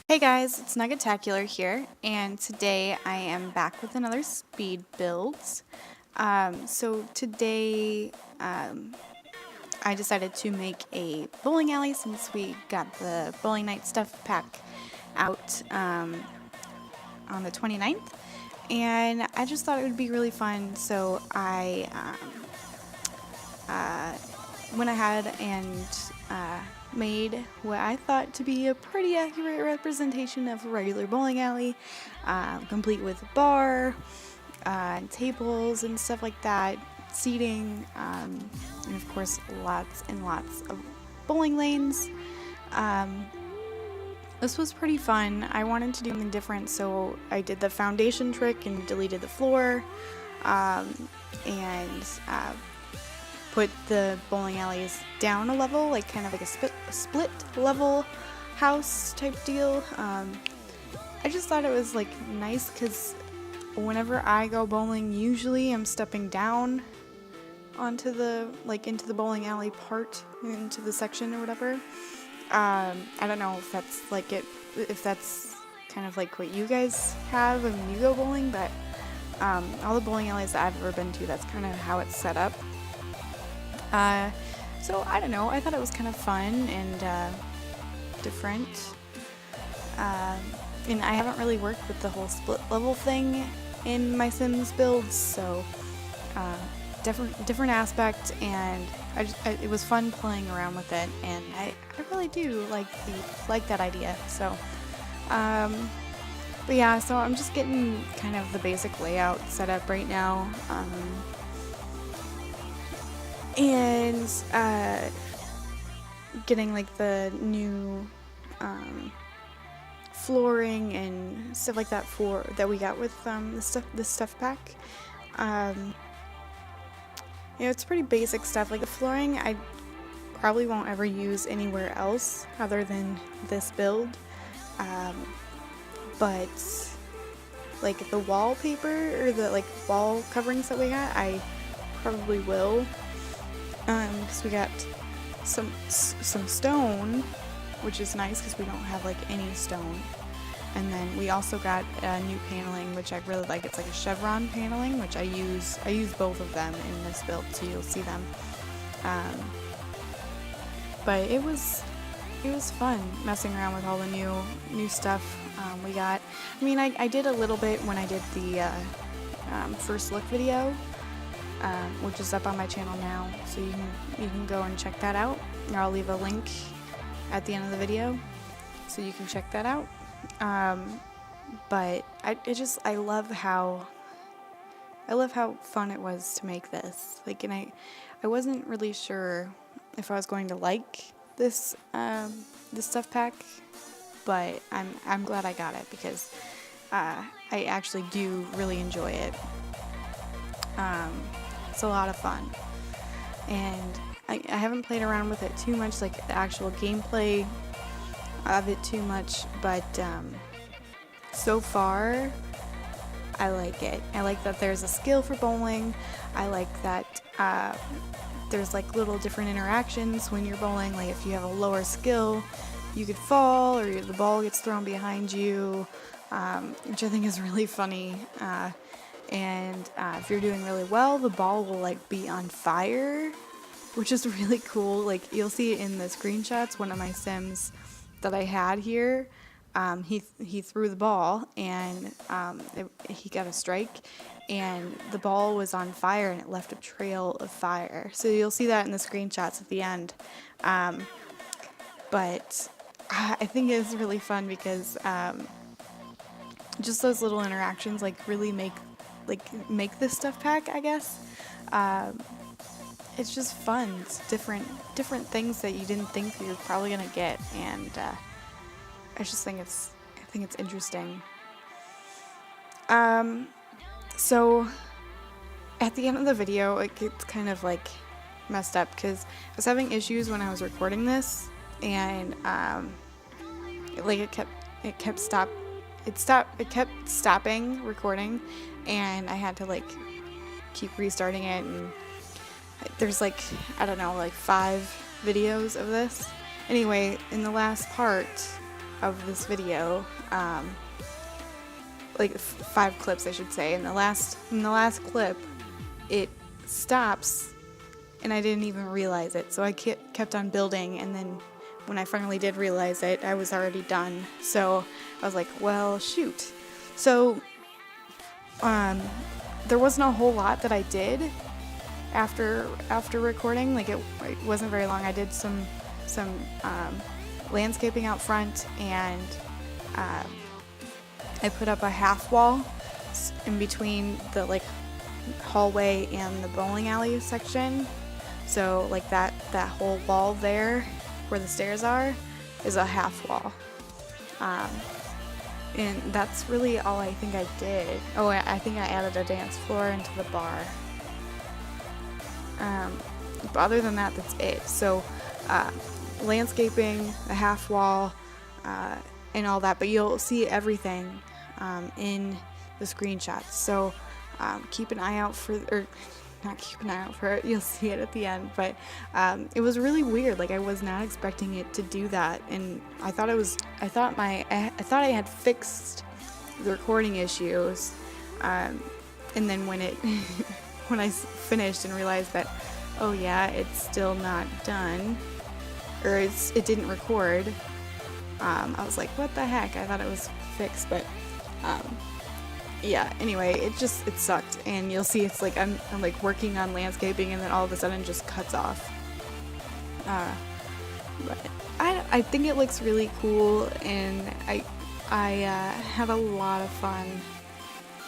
Hey guys, it's Nuggettacular here, and today I am back with another speed builds. So today I decided to make a bowling alley since we got the bowling night stuff pack out on the 29th, and I just thought it would be really fun, so I went ahead and made what I thought to be a pretty accurate representation of a regular bowling alley, complete with a bar, and tables and stuff like that, seating, and of course lots and lots of bowling lanes. This was pretty fun. I wanted to do something different, so I did the foundation trick and deleted the floor, and put the bowling alleys down a level, like kind of like a split level house type deal. I just thought it was like nice because whenever I go bowling, usually I'm stepping down onto the into the bowling alley part, into the section or whatever. I don't know if that's like if that's kind of like what you guys have when you go bowling, but all the bowling alleys that I've ever been to, that's kind of how it's set up. So I don't know, I thought it was kind of fun and different, and I haven't really worked with the whole split level thing in my Sims builds, so different aspect, and it was fun playing around with it, and I really do like that idea. So but yeah, so I'm just getting kind of the basic layout set up right now. And getting like the new flooring and stuff like that that we got with the stuff pack. It's pretty basic stuff. Like the flooring, I probably won't ever use anywhere else other than this build. But like the wallpaper or the wall coverings that we got, I probably will. Because we got some stone, which is nice because we don't have like any stone. And then we also got new paneling, which I really like. It's like a chevron paneling, which I use both of them in this build, so you'll see them. But it was fun messing around with all the new stuff we got. I mean, I did a little bit when I did the first look video, which is up on my channel now, so you can go and check that out. I'll leave a link at the end of the video so you can check that out. But I love how fun it was to make this. Like, and I wasn't really sure if I was going to like this stuff pack, but I'm glad I got it because I actually do really enjoy it. It's a lot of fun, and I haven't played around with it too much, like the actual gameplay of it too much, but so far I like it. I like that there's a skill for bowling. I like that there's like little different interactions when you're bowling. Like if you have a lower skill, you could fall, or the ball gets thrown behind you, which I think is really funny. And if you're doing really well, the ball will like be on fire, which is really cool. Like you'll see it in the screenshots. One of my Sims that I had here, he threw the ball and he got a strike, and the ball was on fire and it left a trail of fire. So you'll see that in the screenshots at the end. But I think it's really fun because just those little interactions like really make this stuff pack, I guess. It's just fun. It's different things that you didn't think you were probably gonna get, and I just think it's interesting. So at the end of the video, it gets kind of like messed up because I was having issues when I was recording this, and it kept stopping recording, and I had to like keep restarting it, and there's like, I don't know, like 5 videos of this. Anyway, in the last part, of this video, like 5 clips I should say. In the last clip, it stops and I didn't even realize it. So I kept on building, and then when I finally did realize it, I was already done. So I was like, well, shoot. So there wasn't a whole lot that I did after recording. Like it wasn't very long. I did some landscaping out front, and I put up a half wall in between the like hallway and the bowling alley section. So like that whole wall there where the stairs are is a half wall. And that's really all I think I did. Oh, I think I added a dance floor into the bar. But other than that, that's it. So landscaping, a half wall, and all that. But you'll see everything in the screenshots. So keep an eye out for, or not keep an eye out for it, you'll see it at the end. But it was really weird. Like I was not expecting it to do that, and I thought I had fixed the recording issues, and then when when I finished and realized that, oh yeah, it's still not done, or it didn't record, I was like, what the heck? I thought it was fixed, but yeah, anyway, it sucked, and you'll see it's like I'm like working on landscaping, and then all of a sudden just cuts off. But I think it looks really cool, and I had a lot of fun.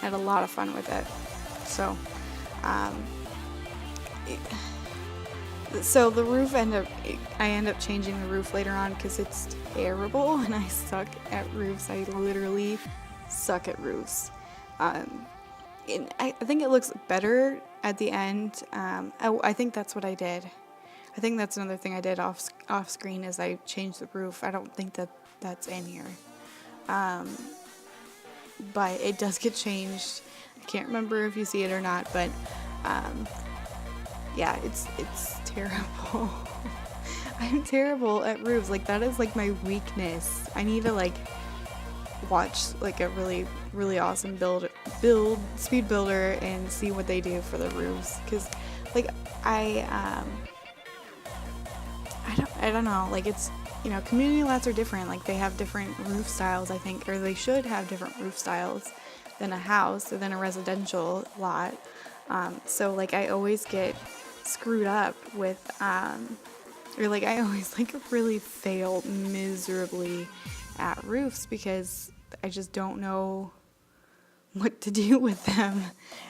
I had a lot of fun with it. So so the roof I end up changing the roof later on because it's terrible, and I suck at roofs. I literally suck at roofs. And I think it looks better at the end. I think that's what I did. I think that's another thing I did off screen is I changed the roof. I don't think that's in here. But it does get changed. I can't remember if you see it or not, but yeah, it's terrible. I'm terrible at roofs. Like that is like my weakness. I need to like watch like a really, really awesome speed builder and see what they do for the roofs, because like I don't know, like it's, you know, community lots are different. Like they have different roof styles, I think, or they should have different roof styles than a house or than a residential lot. So like I always get screwed up with or like I always like really fail miserably at roofs because I just don't know what to do with them,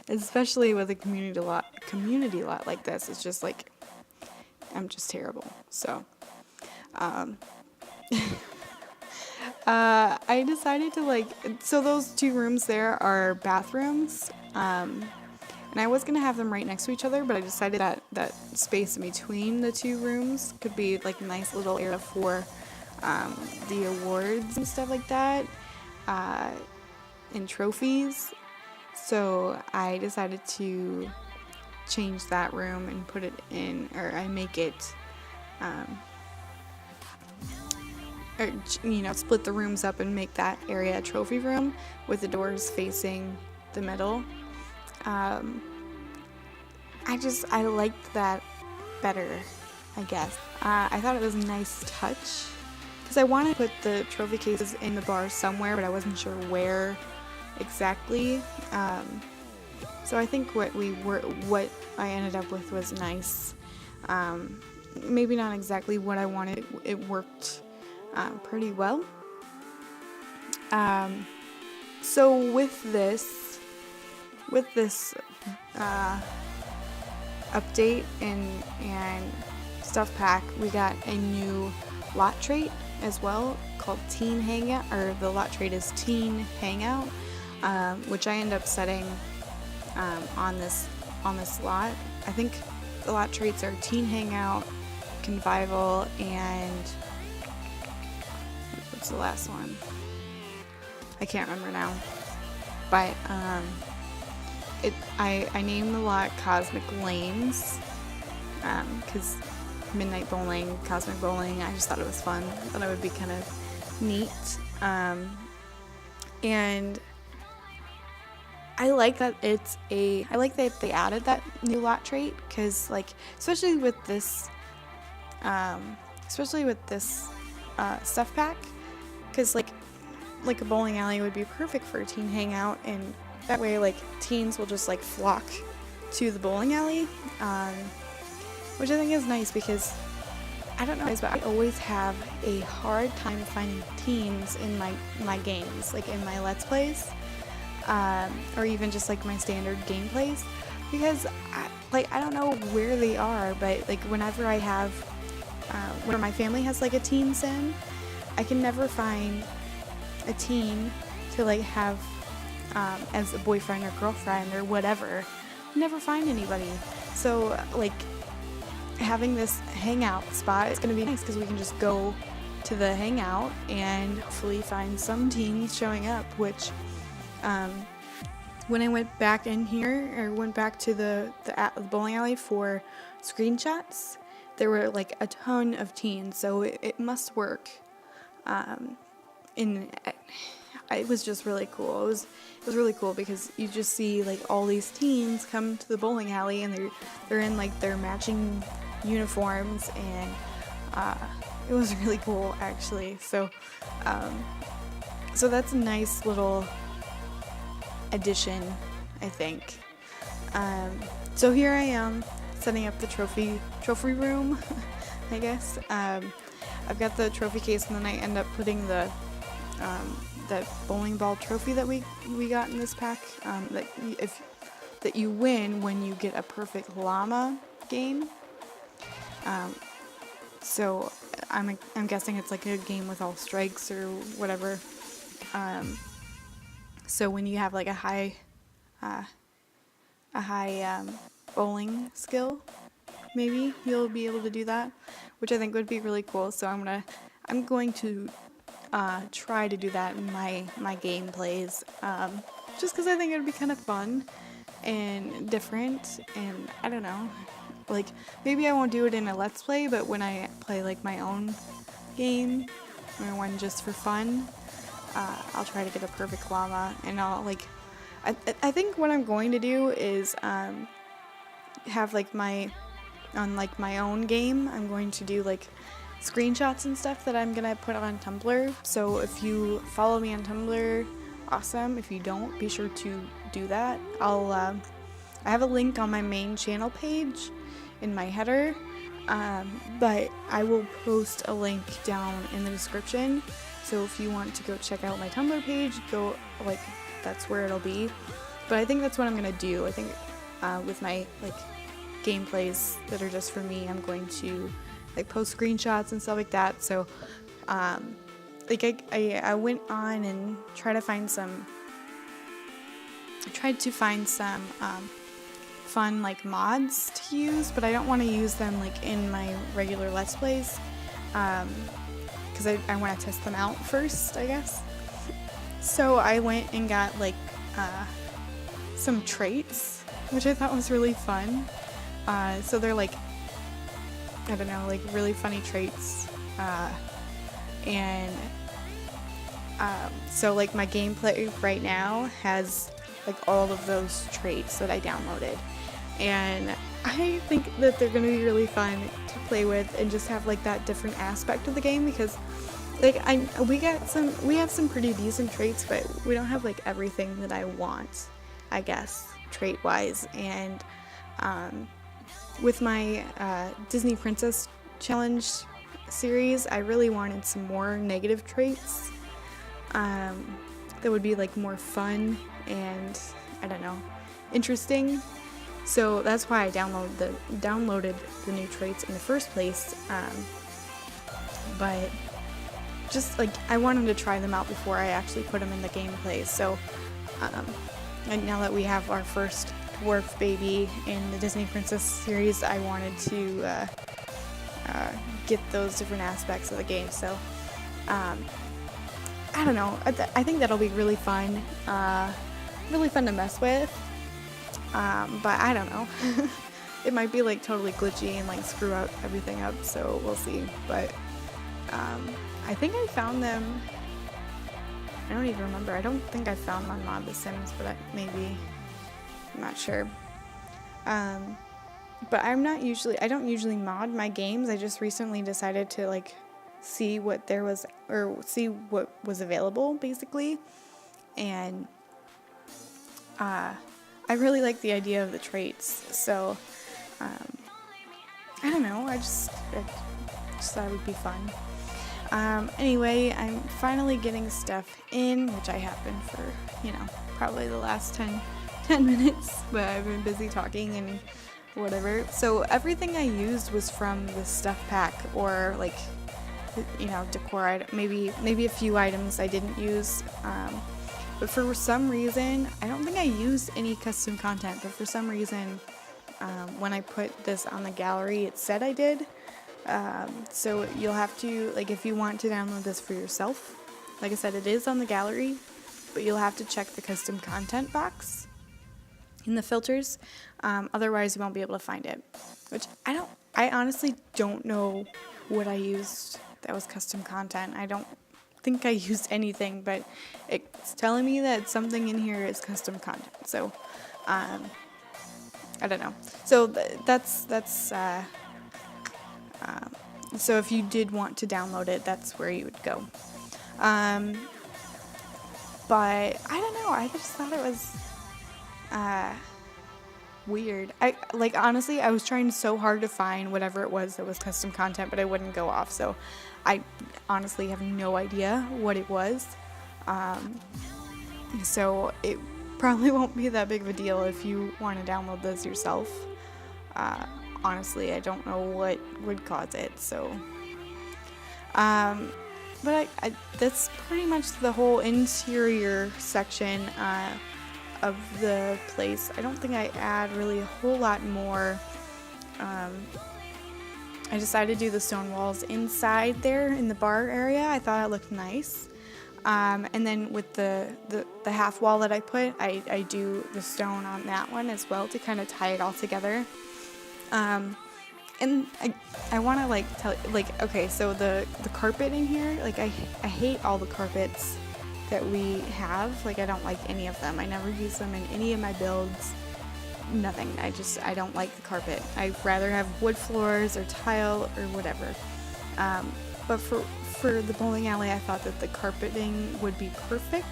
especially with a community lot like this. It's just like I'm just terrible. So I decided to so those 2 rooms there are bathrooms, and I was gonna have them right next to each other, but I decided that space in between the 2 rooms could be like a nice little area for the awards and stuff like that, and trophies. So I decided to change that room and put it in, or I make it, or, you know, split the rooms up and make that area a trophy room with the doors facing the middle. I liked that better, I guess. I thought it was a nice touch because I wanted to put the trophy cases in the bar somewhere, but I wasn't sure where exactly. So I think what I ended up with was nice. Maybe not exactly what I wanted. It worked pretty well. So with this update and stuff pack, we got a new lot trait as well called Teen Hangout, or the lot trait is Teen Hangout, which I end up setting on this lot. I think the lot traits are Teen Hangout, Convival, and what's the last one? I can't remember now. But I named the lot Cosmic Lanes because Midnight Bowling, Cosmic Bowling. I just thought it was fun. I thought it would be kind of neat. And I like that I like that they added that new lot trait, because like especially with this stuff pack, because like a bowling alley would be perfect for a teen hangout, and that way like teens will just like flock to the bowling alley, which I think is nice, because I don't know, but I always have a hard time finding teens in my games, like in my Let's Plays, or even just like my standard gameplays, because I don't know where they are, but like whenever I have, where my family has like a teen sim, I can never find a teen to like have as a boyfriend or girlfriend or whatever. Never find anybody. So like having this hangout spot is going to be nice, because we can just go to the hangout and hopefully find some teens showing up, which when I went back in here, or went back to the bowling alley for screenshots, there were like a ton of teens, so it must work. And it was just really cool. It was really cool, because you just see like all these teens come to the bowling alley, and they're in like their matching uniforms, and it was really cool actually. So so that's a nice little addition, I think. So here I am setting up the trophy room, I guess. I've got the trophy case, and then I end up putting the that bowling ball trophy that we got in this pack, that you win when you get a perfect llama game. So I'm guessing it's like a game with all strikes or whatever. So when you have like a high bowling skill, maybe you'll be able to do that, which I think would be really cool. So I'm going to try to do that in my gameplays, just because I think it would be kind of fun and different, and I don't know, like maybe I won't do it in a Let's Play, but when I play like my own game, or one just for fun, I'll try to get a perfect llama, and I'll like, I think what I'm going to do is have like my own game, I'm going to do like screenshots and stuff that I'm gonna put on Tumblr. So if you follow me on Tumblr, awesome. If you don't, be sure to do that. I have a link on my main channel page in my header, but I will post a link down in the description. So if you want to go check out my Tumblr page, go, like, that's where it'll be. But I think that's what I'm gonna do. I think with my like gameplays that are just for me, I'm going to like post screenshots and stuff like that. So like I went on and tried to find some fun like mods to use, but I don't want to use them like in my regular Let's Plays, because I want to test them out first, I guess. So I went and got like some traits, which I thought was really fun. So they're like, I don't know, like really funny traits, and so like my gameplay right now has like all of those traits that I downloaded, and I think that they're gonna be really fun to play with and just have like that different aspect of the game, because like we have some pretty decent traits, but we don't have like everything that I want, I guess, trait wise. And with my Disney Princess Challenge series, I really wanted some more negative traits that would be like more fun and, I don't know, interesting. So that's why I downloaded the new traits in the first place. But just like I wanted to try them out before I actually put them in the gameplay. So and now that we have our first dwarf baby in the Disney Princess series, I wanted to get those different aspects of the game. So I don't know, I think that'll be really fun to mess with, but I don't know. It might be like totally glitchy and like screw out everything up, so we'll see. But I think I found them, I don't even remember. I don't think I found them on Mod The Sims, but maybe, I'm not sure. But I don't usually mod my games. I just recently decided to like see what there was, or see what was available basically. And I really like the idea of the traits. So I don't know, I just thought it would be fun. Anyway, I'm finally getting stuff in, which I have been for, probably the last 10 minutes, but I've been busy talking and whatever. So everything I used was from the stuff pack, or like, decor item. Maybe a few items I didn't use, but for some reason, I don't think I used any custom content, but for some reason, when I put this on the gallery, it said I did. So you'll have to, like, if you want to download this for yourself, like I said, it is on the gallery, but you'll have to check the custom content box in the filters. Otherwise you won't be able to find it, which I honestly don't know what I used that was custom content. I don't think I used anything, but it's telling me that something in here is custom content. So, I don't know. So so if you did want to download it, that's where you would go. But I don't know, I just thought it was weird. Honestly, I was trying so hard to find whatever it was that was custom content, but I wouldn't go off. So I honestly have no idea what it was. So it probably won't be that big of a deal if you want to download this yourself. Honestly, I don't know what would cause it, so. But that's pretty much the whole interior section of the place. I don't think I add really a whole lot more. I decided to do the stone walls inside there in the bar area. I thought it looked nice. And then with the half wall that I put, I do the stone on that one as well to kind of tie it all together. And I want to tell, okay, so the carpet in here, I hate all the carpets that we have. I don't like any of them. I never use them in any of my builds. Nothing. I don't like the carpet. I'd rather have wood floors or tile or whatever. But for the bowling alley, I thought that the carpeting would be perfect.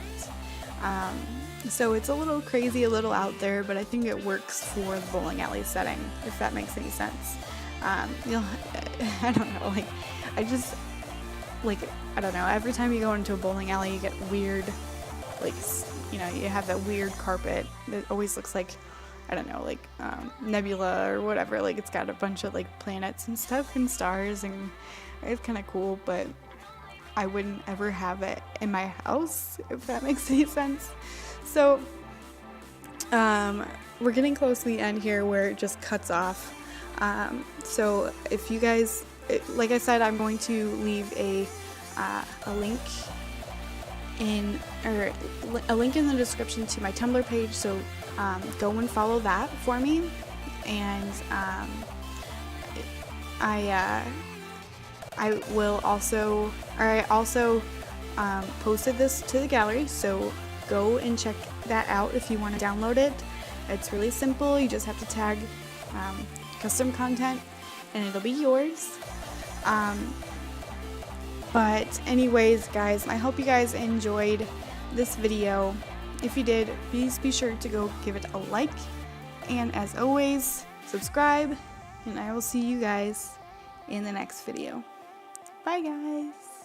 So it's a little crazy, a little out there, but I think it works for the bowling alley setting, if that makes any sense. I don't know, I don't know, every time you go into a bowling alley, you get weird, you have that weird carpet that always looks like, I don't know, nebula or whatever, it's got a bunch of, planets and stuff and stars, and it's kind of cool, but I wouldn't ever have it in my house, if that makes any sense. So, we're getting close to the end here where it just cuts off. So if you guys, like I said, I'm going to leave a link in the description to my Tumblr page. So go and follow that for me. And I also posted this to the gallery. So go and check that out if you want to download it. It's really simple. You just have to tag custom content and it'll be yours. But anyways, guys, I hope you guys enjoyed this video. If you did, please be sure to go give it a like, and as always, subscribe, and I will see you guys in the next video. Bye, guys.